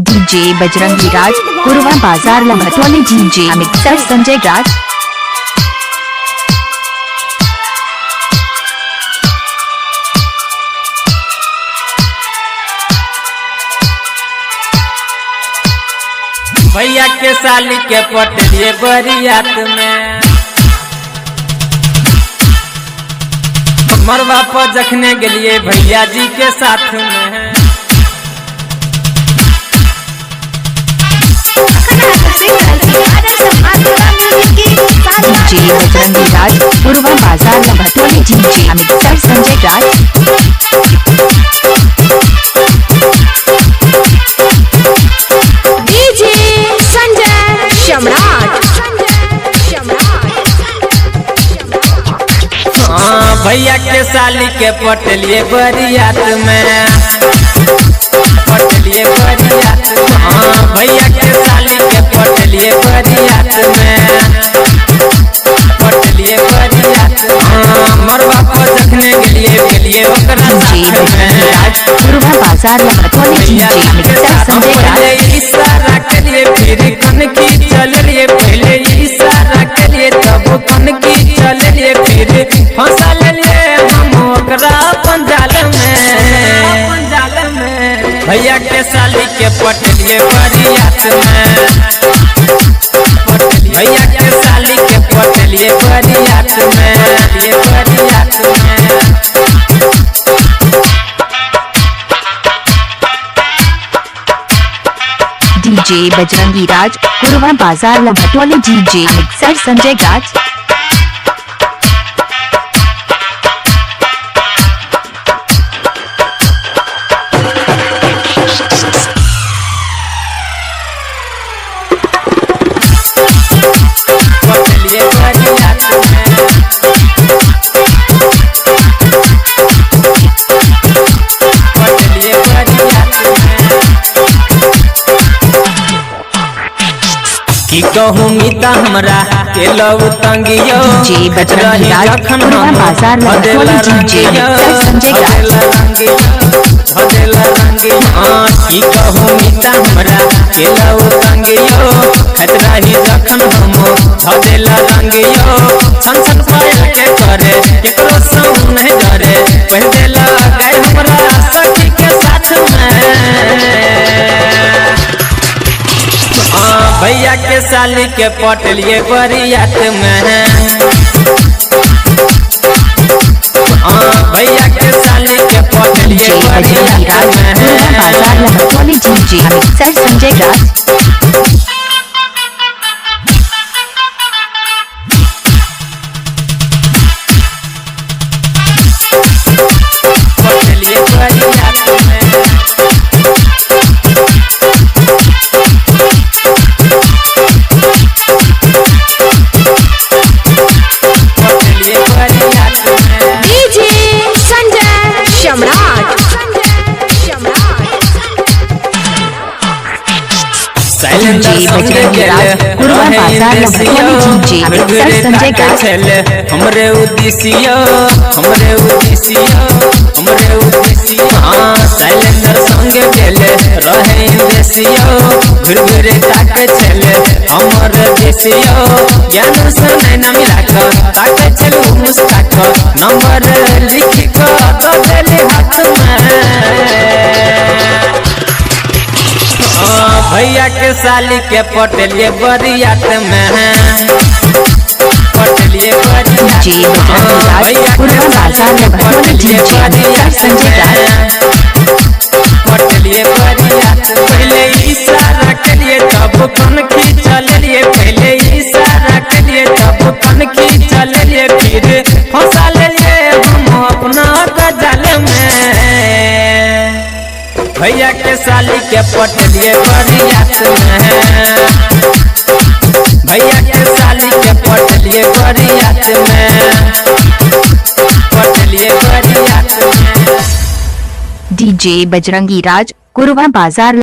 DJ Bajrangi राज, कुरवा बाजार लभटोली। DJ mixer Sanjay राज। भैया के साली के पटलिए बरियात में, मरवा पर जखने गेलिए भैया जी के साथ में। डीजे बजरंगी राज, कुरवा बाजार लभटोली। डीजे मिक्सर संजय राज। भैया के साली के पटलिए बरियात में, पटलिए बरियात में। भैया के साली के पटलिए बरियात में, पटलिए बरियात में। मरवा पर जखने गेलिए ओकरा साथ में। कुरवा बाजार लभटोली। डीजे मिक्सर संजय राज। इशारा करिए फिर कन की चलिए, पहले इशारा करिए तब कन की चलिए, फिर फंसा लिये हम ओकरा पंजाल में। भैया के साली के पटलिए बरियात में, भैया के साली के पटलिए बरियात में, ये बरियात में। डीजे बजरंगी राज, कुरवा बाजार लभटोली। डीजे मिक्सर संजय राज। पटलिए बरियात में, पटलिए बरियात में। की कहूँ मिता हमरा के लव तंगियो, डीजे बजरंगी राज, कुरवा बाजार लभटोली। डीजे मिक्सर संजय राज। धदेला रंगियो। की कहूँ मिता हमरा के लव तंगियो, खतरा ही जखन हम धदेला रंगियो। छन छन पायल के करे केकरो संग नहीं डरे, पहदेला गए हमरा सखी के साथ में। भैया के साली के पटलिए बरियात में, भैया के साली के पटलिए डीजे बजरंगी राज, कुरवा बाजार लभटोली। डीजे मिक्सर संजय राज। पटलिए बरियात में, पटलिए बरियात में। डीजे संजय सम्राट। डीजे बजरंगी राज, कुरवा बाजार लभटोली। डीजे मिक्सर संजय राज। हमरे उद्देश्य, हमरे उद्देश्य, हमरे उद्देश्य। शैलेंद्र संग गेले रहे देशियो, घुर घुरे ताके छले हमर देशियो। ज्ञान से नैना मिला कर ताके छलू मुस्काक, नंबर लिख कर दो देले हाथ में। भैया के साली के पटलिए बरियात में, पटलिए बरियात। डीजे बजरंगी राज, कुरवा बाजार लभटोली। डीजे मिक्सर संजय राज। पटलिए बरियात। पहले इशारा करिए तब कन की चलिए, पहले इशारा करिए तब कन की चलिए, फिर फंसा लिये हम अपना गजाल में। भैया के साली के पटलिए बरियात में, भैया के साली के पटलिए बरियात में, पटलिए बरियात में। डीजे बजरंगी राज, कुरवा बाजार।